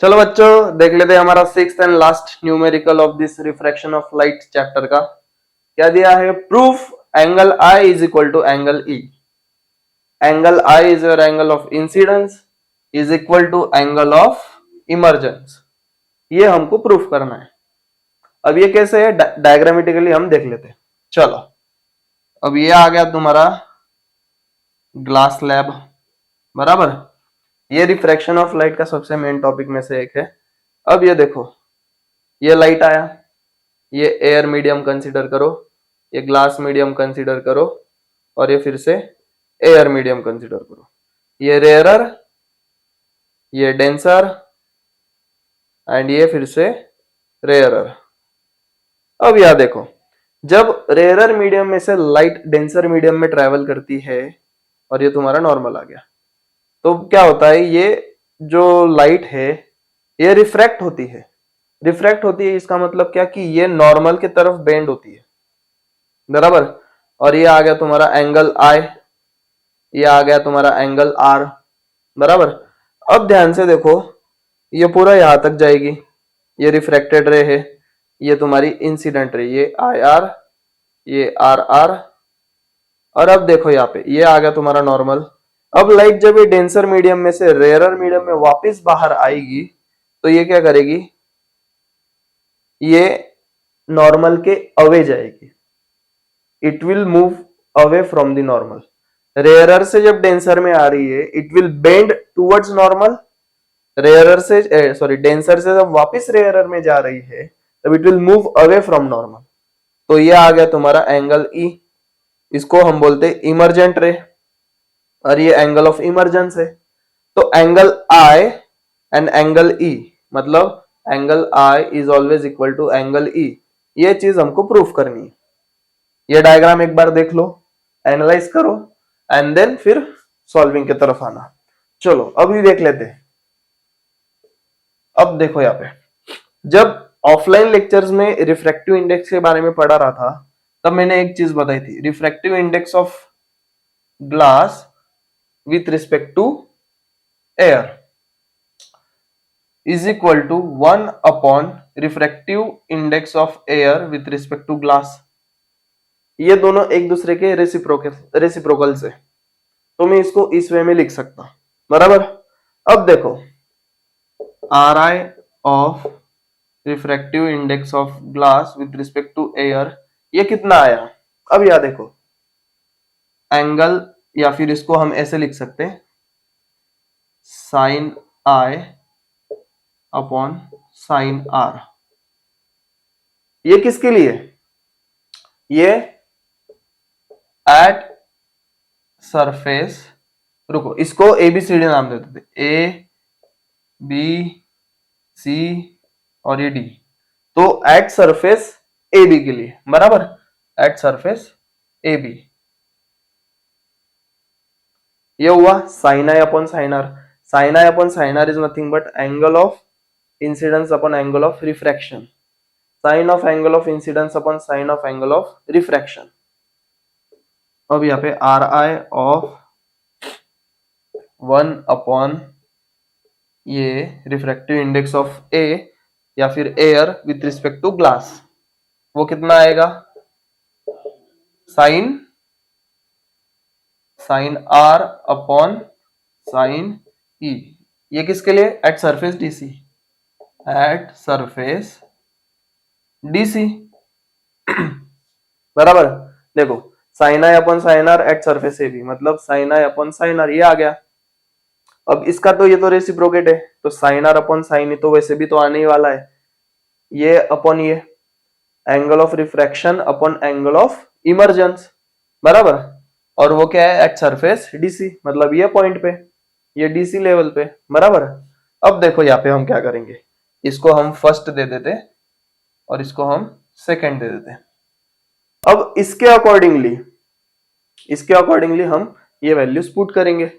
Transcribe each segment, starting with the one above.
चलो बच्चों देख लेते हैं हमारा sixth and last numerical of this refraction of light chapter का। क्या दिया है? Proof angle I is equal to angle e. Angle I is your angle of incidence is equal to angle of emergence. ये हमको proof करना है। अब ये कैसे है डायग्रामेटिकली हम देख लेते हैं। चलो अब ये आ गया तुम्हारा ग्लास लैब, बराबर। ये रिफ्रैक्शन ऑफ लाइट का सबसे मेन टॉपिक में से एक है। अब ये देखो, ये लाइट आया, ये एयर मीडियम कंसीडर करो, ये ग्लास मीडियम कंसीडर करो, और ये फिर से एयर मीडियम कंसीडर करो। ये रेयरर, ये डेंसर, एंड ये फिर से रेयरर। अब यह देखो, जब रेयरर मीडियम में से लाइट डेंसर मीडियम में ट्रेवल करती है और ये तुम्हारा नॉर्मल आ गया, तो क्या होता है, ये जो लाइट है ये रिफ्रैक्ट होती है। रिफ्रैक्ट होती है इसका मतलब क्या कि ये नॉर्मल की तरफ बेंड होती है, बराबर। और ये आ गया तुम्हारा एंगल आई, ये आ गया तुम्हारा एंगल आर, बराबर। अब ध्यान से देखो, ये पूरा यहां तक जाएगी, ये रिफ्रैक्टेड रे है, ये तुम्हारी इंसिडेंट रे, ये आई आर, ये आर आर। और अब देखो यहाँ पे ये आ गया तुम्हारा नॉर्मल। अब लाइट जब ये डेंसर मीडियम में से रेयरर मीडियम में वापस बाहर आएगी तो ये क्या करेगी, ये नॉर्मल के अवे जाएगी। It will move away from the normal. Rarer से जब डेंसर में आ रही है it will bend towards normal. Rarer से सॉरी डेंसर से जब वापस रेयरर में जा रही है तब it will move away from normal. तो ये आ गया तुम्हारा एंगल ई, इसको हम बोलते हैं इमर्जेंट रे, और ये एंगल ऑफ इमर्जेंस है। तो angle I and angle E, मतलब angle I is always equal to angle E. ये चीज हमको प्रूफ करनी है। ये डायग्राम एक बार देख लो, एनालाइज करो, एंड देन फिर सॉल्विंग की तरफ आना। चलो अभी देख लेते हैं। अब देखो यहाँ पे, जब ऑफलाइन लेक्चर्स में रिफ्रैक्टिव इंडेक्स के बारे में पढ़ा रहा था तब मैंने एक चीज बताई थी, refractive index of glass with respect to air is equal to 1 upon refractive index of air with respect to glass। ये दोनों एक दूसरे के रेसिप्रोकल से, तो मैं इसको इस वे में लिख सकता, बराबर। अब देखो r I of refractive index of glass with respect to air, ये कितना आया। अब यह देखो एंगल, या फिर इसको हम ऐसे लिख सकते हैं, sine I upon sine are. ये किसके लिए, ये एट सरफेस, रुको इसको एबीसीडी नाम देते थे, ए बी सी और ये डी। तो एट सरफेस ए बी के लिए, बराबर, एट सरफेस ए बी। ये हुआ sine I upon sine R. Sine I upon sine are is nothing but angle of incidence upon angle of refraction. Sine of angle of incidence upon sine of angle of refraction. अब यहाँ पे R I of 1 upon ये refractive index of A या फिर air with respect to glass, वो कितना आएगा, sine sine R upon sine E. ये किसके लिए, at surface DC, eight surface DC, बराबर। देखो sine I upon sine R at surface A B, मतलब sine I upon sine are, ये आ गया। अब इसका तो ये तो रेसिप्रोकेट है, तो sign R upon sine E तो वैसे भी तो आने ही वाला है, ये अपॉन ये angle of refraction upon angle of emergence, बराबर। और वो क्या है, एट सरफेस डीसी, मतलब ये पॉइंट पे, ये डीसी लेवल पे, बराबर। अब देखो यहाँ पे हम क्या करेंगे, इसको हम फर्स्ट दे देते और इसको हम सेकंड दे देते। अब इसके अकॉर्डिंगली हम ये वैल्यूज पुट करेंगे।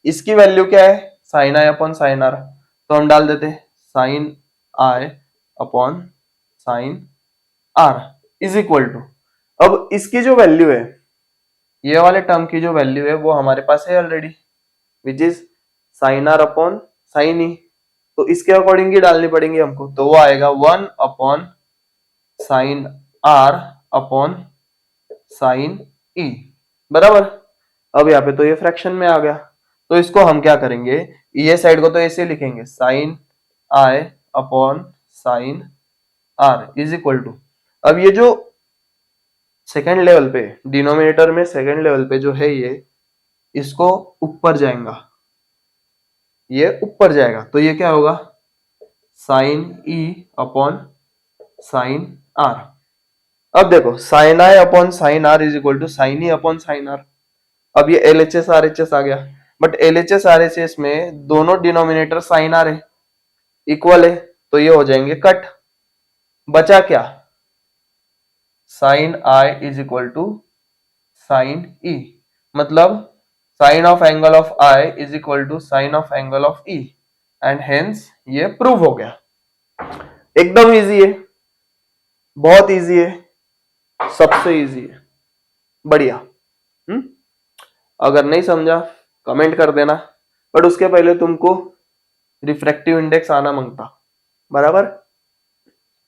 इसकी वैल्यू क्या है, साइन आई अपॉन साइन आर, तो हम डाल देते sine I upon sine are is equal to, अब इसकी जो वैल्यू है, ये वाले टर्म की जो वैल्यू है वो हमारे पास है already, which is sine R upon sine E. तो इसके अकॉर्डिंग ही डालनी पड़ेंगी हमको, तो वो आएगा 1/sin r/sin e, बराबर। अब यहाँ पे तो ये फ्रैक्शन में आ गया, तो इसको हम क्या करेंगे, ये साइड को तो ऐसे लिखेंगे sin i/sin r is equal to, अब ये जो सेकेंड लेवल पे डिनोमिनेटर में सेकेंड लेवल पे जो है ये, इसको ऊपर जाएगा, ये ऊपर जाएगा, तो ये क्या होगा sin e/sin r। अब देखो sin i/sin r is equal to sin e/sin r। अब ये LHS RHS आ गया, बट LHS RHS में दोनों डिनोमिनेटर साइन आर है, इक्वल है, तो ये हो जाएंगे कट। बचा क्या, sin i is equal to sin e, मतलब sine of angle of i is equal to sine of angle of e, and hence ये प्रूव हो गया। एकदम इजी है, बहुत इजी है, सबसे इजी है, बढ़िया। अगर नहीं समझा कमेंट कर देना, बट उसके पहले तुमको रिफ्रैक्टिव इंडेक्स आना मांगता, बराबर।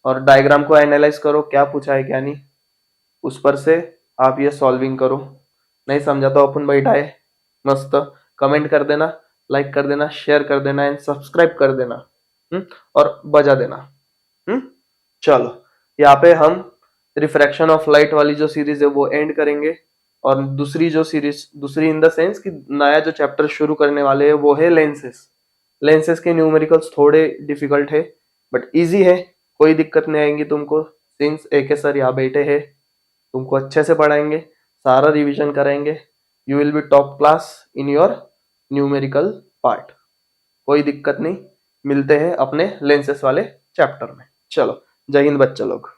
और डायग्राम को एनालाइज करो, क्या पूछा है क्या नहीं, उस पर से आप ये सॉल्विंग करो। नहीं समझा तो अपन बैठाए मस्त, कमेंट कर देना, लाइक कर देना, शेयर कर देना एंड सब्सक्राइब कर देना, और बजा देना। चलो यहाँ पे हम रिफ्रैक्शन ऑफ लाइट वाली जो सीरीज है वो एंड करेंगे, और दूसरी जो सीरीज, दूसरी इन द सेंस कि नया जो चैप्टर शुरू करने वाले हैं वो है लेंसेस। लेंसेस के न्यूमेरिकल्स थोड़े डिफिकल्ट है, बट इजी है, कोई दिक्कत नहीं आएंगी तुमको, सिंस AK सर यहाँ बैठे हैं, तुमको अच्छे से पढ़ाएंगे, सारा रिवीजन कराएंगे, you will be top class in your numerical part, कोई दिक्कत नहीं। मिलते हैं अपने लेंसेस वाले चैप्टर में। चलो, जय हिंद बच्चा लोग।